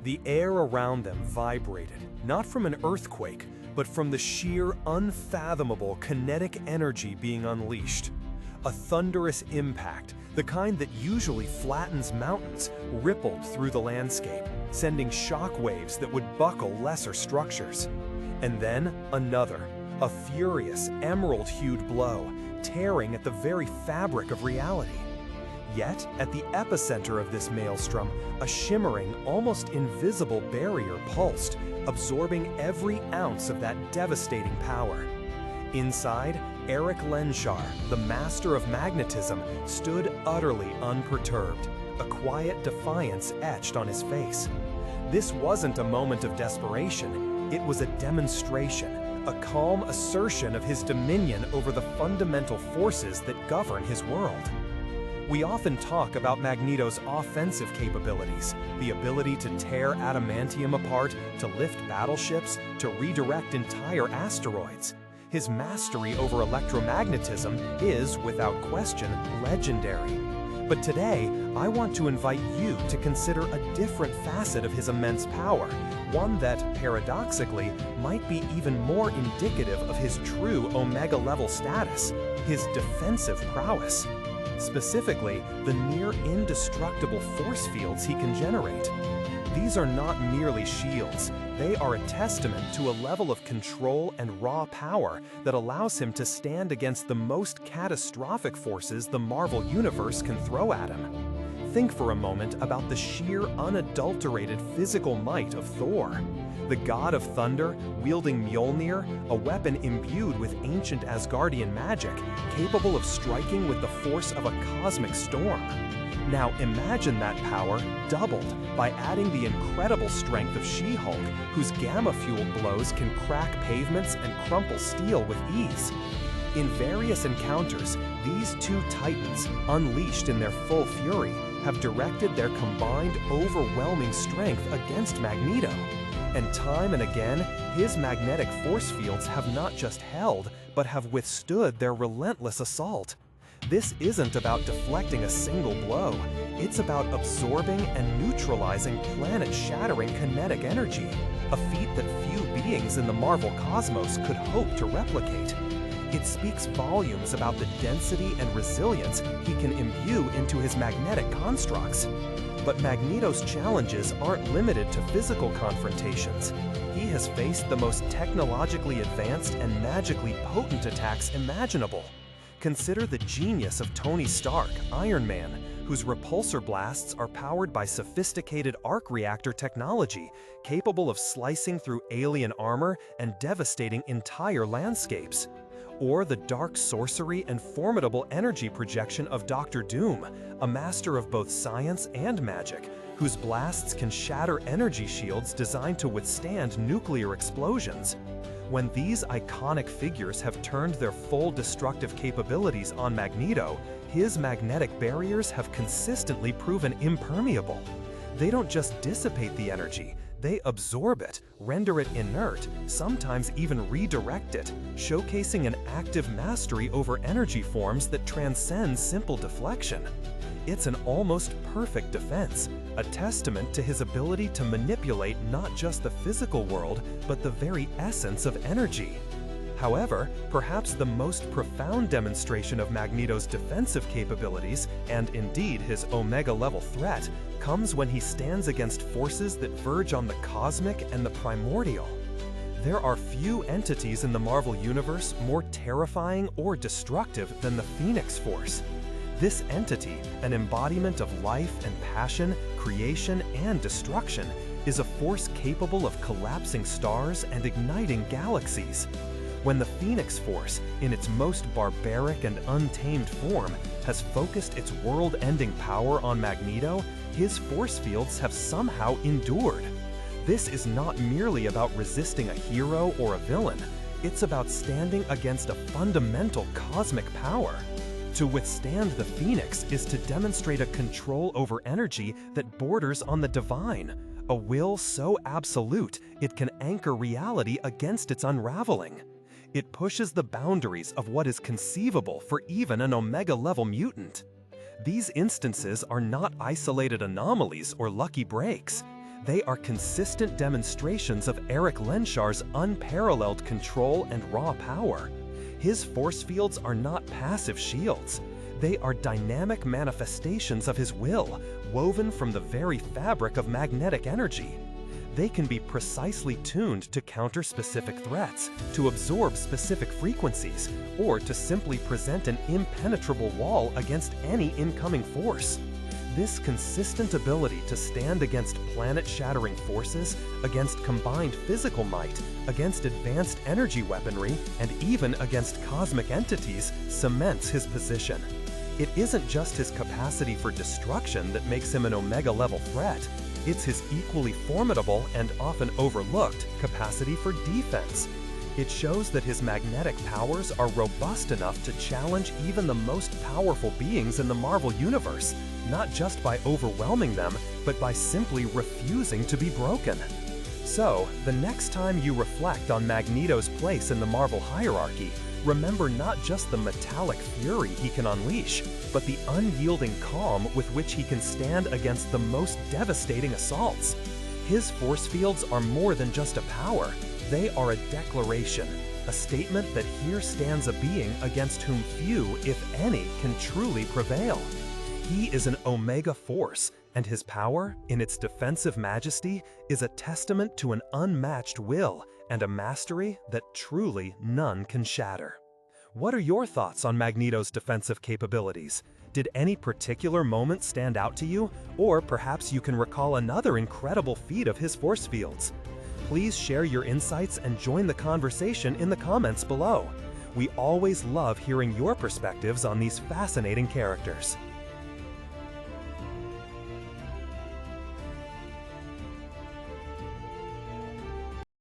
The air around them vibrated, not from an earthquake, but from the sheer, unfathomable kinetic energy being unleashed. A thunderous impact, the kind that usually flattens mountains, rippled through the landscape, sending shock waves that would buckle lesser structures. And then another, a furious, emerald-hued blow, tearing at the very fabric of reality. Yet, at the epicenter of this maelstrom, a shimmering, almost invisible barrier pulsed, absorbing every ounce of that devastating power. Inside, Erik Lehnsherr, the master of magnetism, stood utterly unperturbed, a quiet defiance etched on his face. This wasn't a moment of desperation, it was a demonstration, a calm assertion of his dominion over the fundamental forces that govern his world. We often talk about Magneto's offensive capabilities, the ability to tear adamantium apart, to lift battleships, to redirect entire asteroids. His mastery over electromagnetism is, without question, legendary. But today, I want to invite you to consider a different facet of his immense power, one that, paradoxically, might be even more indicative of his true Omega-level status, his defensive prowess. Specifically, the near indestructible force fields he can generate. These are not merely shields, they are a testament to a level of control and raw power that allows him to stand against the most catastrophic forces the Marvel Universe can throw at him. Think for a moment about the sheer, unadulterated physical might of Thor. The god of thunder, wielding Mjolnir, a weapon imbued with ancient Asgardian magic, capable of striking with the force of a cosmic storm. Now imagine that power doubled by adding the incredible strength of She-Hulk, whose gamma-fueled blows can crack pavements and crumple steel with ease. In various encounters, these two titans, unleashed in their full fury, have directed their combined overwhelming strength against Magneto. And time and again, his magnetic force fields have not just held, but have withstood their relentless assault. This isn't about deflecting a single blow, it's about absorbing and neutralizing planet-shattering kinetic energy, a feat that few beings in the Marvel cosmos could hope to replicate. It speaks volumes about the density and resilience he can imbue into his magnetic constructs. But Magneto's challenges aren't limited to physical confrontations. He has faced the most technologically advanced and magically potent attacks imaginable. Consider the genius of Tony Stark, Iron Man, whose repulsor blasts are powered by sophisticated arc reactor technology, capable of slicing through alien armor and devastating entire landscapes. Or the dark sorcery and formidable energy projection of Dr. Doom, a master of both science and magic, whose blasts can shatter energy shields designed to withstand nuclear explosions. When these iconic figures have turned their full destructive capabilities on Magneto, his magnetic barriers have consistently proven impermeable. They don't just dissipate the energy, they absorb it, render it inert, sometimes even redirect it, showcasing an active mastery over energy forms that transcend simple deflection. It's an almost perfect defense, a testament to his ability to manipulate not just the physical world, but the very essence of energy. However, perhaps the most profound demonstration of Magneto's defensive capabilities, and indeed his Omega-level threat, comes when he stands against forces that verge on the cosmic and the primordial. There are few entities in the Marvel Universe more terrifying or destructive than the Phoenix Force. This entity, an embodiment of life and passion, creation and destruction, is a force capable of collapsing stars and igniting galaxies. When the Phoenix Force, in its most barbaric and untamed form, has focused its world-ending power on Magneto, his force fields have somehow endured. This is not merely about resisting a hero or a villain, it's about standing against a fundamental cosmic power. To withstand the Phoenix is to demonstrate a control over energy that borders on the divine, a will so absolute it can anchor reality against its unraveling. It pushes the boundaries of what is conceivable for even an Omega-level mutant. These instances are not isolated anomalies or lucky breaks. They are consistent demonstrations of Erik Lehnsherr's unparalleled control and raw power. His force fields are not passive shields. They are dynamic manifestations of his will, woven from the very fabric of magnetic energy. They can be precisely tuned to counter specific threats, to absorb specific frequencies, or to simply present an impenetrable wall against any incoming force. This consistent ability to stand against planet-shattering forces, against combined physical might, against advanced energy weaponry, and even against cosmic entities cements his position. It isn't just his capacity for destruction that makes him an Omega-level threat. It's his equally formidable and often overlooked capacity for defense. It shows that his magnetic powers are robust enough to challenge even the most powerful beings in the Marvel Universe, not just by overwhelming them, but by simply refusing to be broken. So, the next time you reflect on Magneto's place in the Marvel hierarchy, remember not just the metallic fury he can unleash, but the unyielding calm with which he can stand against the most devastating assaults. His force fields are more than just a power. They are a declaration, a statement that here stands a being against whom few, if any, can truly prevail. He is an Omega force, and his power, in its defensive majesty, is a testament to an unmatched will and a mastery that truly none can shatter. What are your thoughts on Magneto's defensive capabilities? Did any particular moment stand out to you? Or perhaps you can recall another incredible feat of his force fields. Please share your insights and join the conversation in the comments below. We always love hearing your perspectives on these fascinating characters.